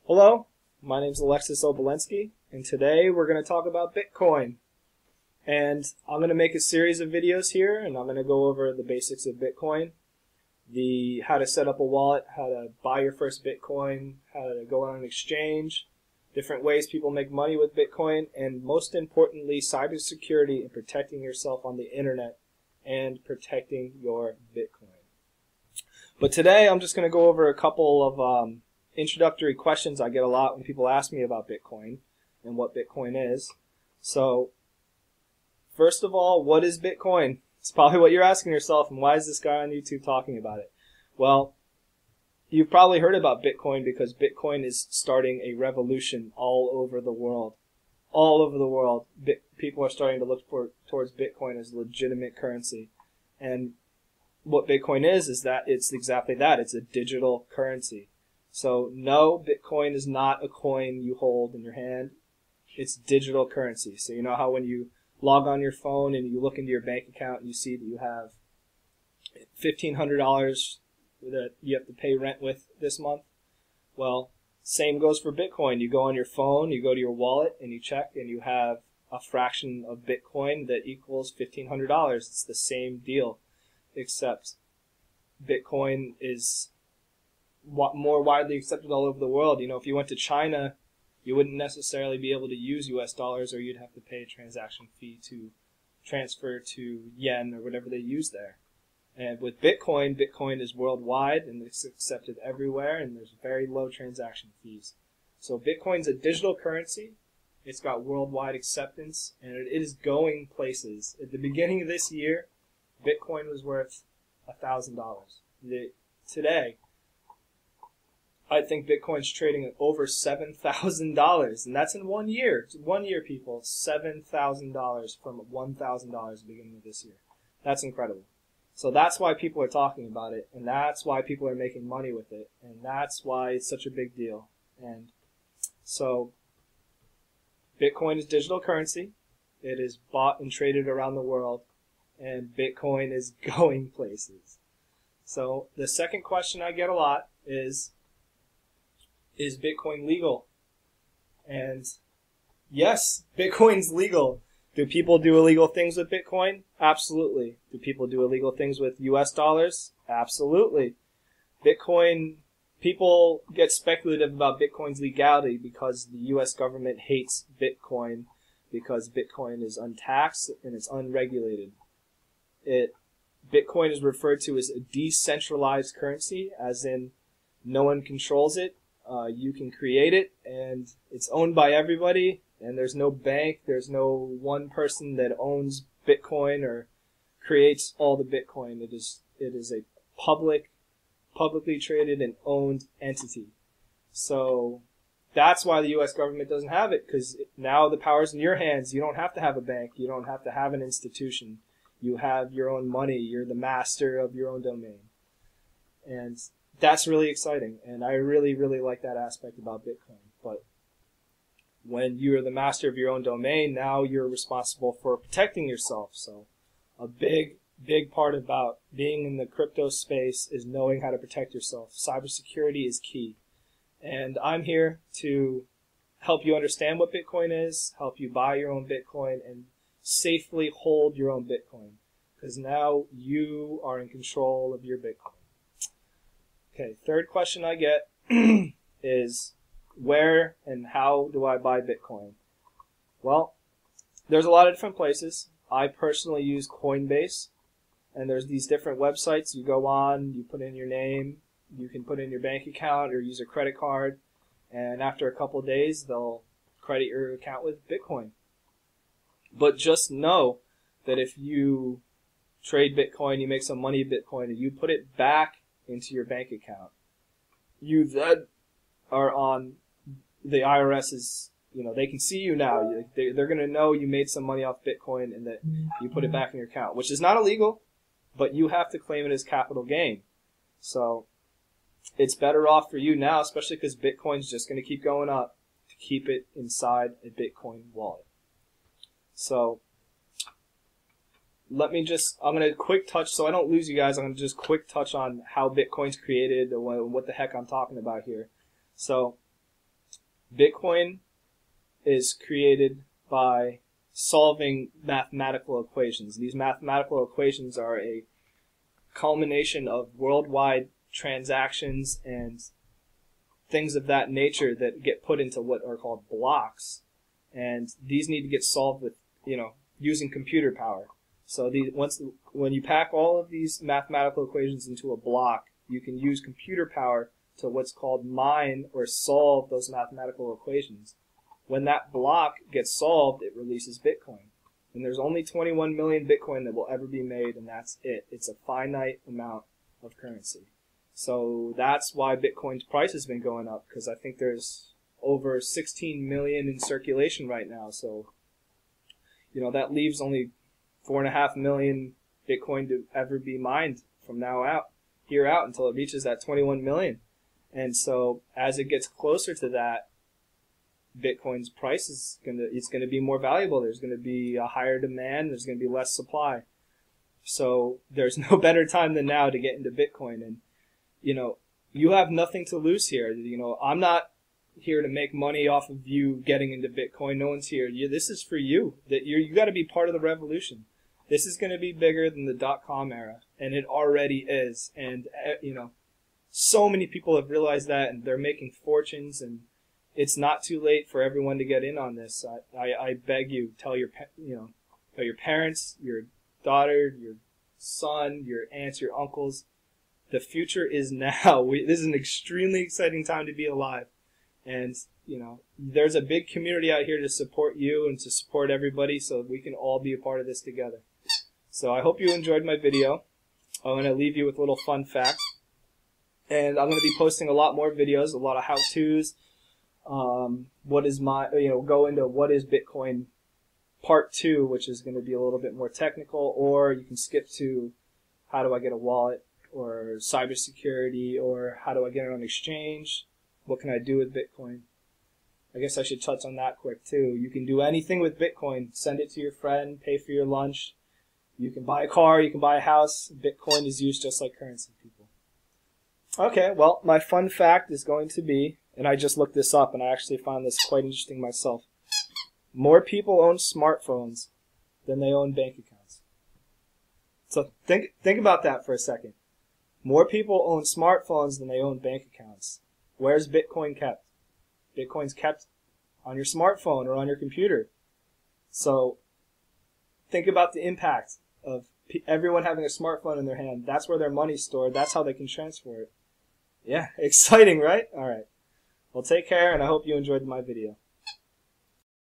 Hello, my name is Alexis Obolensky, and today we're going to talk about Bitcoin. And I'm going to make a series of videos here, and I'm going to go over the basics of Bitcoin, how to set up a wallet, how to buy your first Bitcoin, how to go on an exchange, different ways people make money with Bitcoin, and most importantly, cybersecurity and protecting yourself on the internet and protecting your Bitcoin. But today I'm just going to go over a couple of introductory questions I get a lot when people ask me about Bitcoin and what Bitcoin is. So, first of all, what is Bitcoin? It's probably what you're asking yourself, and why is this guy on YouTube talking about it? Well, you've probably heard about Bitcoin because Bitcoin is starting a revolution all over the world. All over the world, people are starting to look towards Bitcoin as a legitimate currency. And what Bitcoin is that it's exactly that. It's a digital currency. So no, Bitcoin is not a coin you hold in your hand. It's digital currency. So you know how when you log on your phone and you look into your bank account and you see that you have $1,500 that you have to pay rent with this month? Well, same goes for Bitcoin. You go on your phone, you go to your wallet, and you check, and you have a fraction of Bitcoin that equals $1,500. It's the same deal, except Bitcoin is more widely accepted all over the world. You know, if you went to China, you wouldn't necessarily be able to use US dollars, or you'd have to pay a transaction fee to transfer to yen or whatever they use there. And with Bitcoin, Bitcoin is worldwide and it's accepted everywhere, and there's very low transaction fees. So Bitcoin's a digital currency. It's got worldwide acceptance, and it is going places. At the beginning of this year, Bitcoin was worth $1,000. Today, I think Bitcoin's trading at over $7,000, and that's in 1 year. 1 year, people, $7,000 from $1,000 at the beginning of this year. That's incredible. So that's why people are talking about it, and that's why people are making money with it, and that's why it's such a big deal. And so Bitcoin is digital currency. It is bought and traded around the world, and Bitcoin is going places. So the second question I get a lot is Bitcoin legal? And yes, Bitcoin's legal. Do people do illegal things with Bitcoin? Absolutely. Do people do illegal things with US dollars? Absolutely. People get speculative about Bitcoin's legality because the US government hates Bitcoin because Bitcoin is untaxed and it's unregulated. Bitcoin is referred to as a decentralized currency, as in no one controls it. You can create it, and it's owned by everybody, and there's no bank, there's no one person that owns Bitcoin or creates all the Bitcoin. It is a publicly traded and owned entity. So that's why the U.S. government doesn't have it, because now the power's in your hands. You don't have to have a bank. You don't have to have an institution. You have your own money. You're the master of your own domain. And that's really exciting, and I really, really like that aspect about Bitcoin. But when you're the master of your own domain, now you're responsible for protecting yourself. So a big part about being in the crypto space is knowing how to protect yourself. Cybersecurity is key. And I'm here to help you understand what Bitcoin is, help you buy your own Bitcoin, and safely hold your own Bitcoin. Because now you are in control of your Bitcoin. Okay, third question I get is, where and how do I buy Bitcoin? Well, there's a lot of different places. I personally use Coinbase, and there's these different websites. You go on, you put in your name, you can put in your bank account or use a credit card, and after a couple of days, they'll credit your account with Bitcoin. But just know that if you trade Bitcoin, you make some money with Bitcoin, and you put it back into your bank account, you then are on the IRS's, they can see you now. They're going to know you made some money off Bitcoin and that you put it back in your account, which is not illegal, but you have to claim it as capital gain. So it's better off for you now, especially because Bitcoin's just going to keep going up, to keep it inside a Bitcoin wallet. So I'm going to quick touch, so I don't lose you guys, I'm going to just quick touch on how Bitcoin's created and what the heck I'm talking about here. So Bitcoin is created by solving mathematical equations. These mathematical equations are a culmination of worldwide transactions and things of that nature that get put into what are called blocks. And these need to get solved with, using computer power. So when you pack all of these mathematical equations into a block, you can use computer power to what's called mine or solve those mathematical equations. When that block gets solved, it releases Bitcoin. And there's only 21 million Bitcoin that will ever be made, and that's it. It's a finite amount of currency. So that's why Bitcoin's price has been going up, because I think there's over 16 million in circulation right now. So, that leaves only 4.5 million Bitcoin to ever be mined from here out until it reaches that 21 million. And so as it gets closer to that, Bitcoin's price is gonna be more valuable. There's gonna be a higher demand. There's gonna be less supply. So there's no better time than now to get into Bitcoin. And you have nothing to lose here. I'm not here to make money off of you getting into Bitcoin. No one's here. This is for you. You got to be part of the revolution. This is going to be bigger than the .com era, and it already is. And so many people have realized that, and they're making fortunes. And it's not too late for everyone to get in on this. I beg you, tell your parents, your daughter, your son, your aunts, your uncles. The future is now. This is an extremely exciting time to be alive. And, there's a big community out here to support you and to support everybody so we can all be a part of this together. So I hope you enjoyed my video. I'm going to leave you with a little fun fact. And I'm going to be posting a lot more videos, a lot of how-tos. Go into what is Bitcoin part 2, which is going to be a little bit more technical, or you can skip to how do I get a wallet, or cybersecurity, or how do I get it on exchange? What can I do with Bitcoin? I guess I should touch on that quick too. You can do anything with Bitcoin. Send it to your friend, pay for your lunch. You can buy a car, you can buy a house. Bitcoin is used just like currency, people. Okay, well, my fun fact is going to be, and I just looked this up and I actually found this quite interesting myself. More people own smartphones than they own bank accounts. So think about that for a second. More people own smartphones than they own bank accounts. Where's Bitcoin kept? Bitcoin's kept on your smartphone or on your computer. So think about the impact of everyone having a smartphone in their hand. That's where their money's stored. That's how they can transfer it. Yeah, exciting, right? All right. Well, take care, and I hope you enjoyed my video.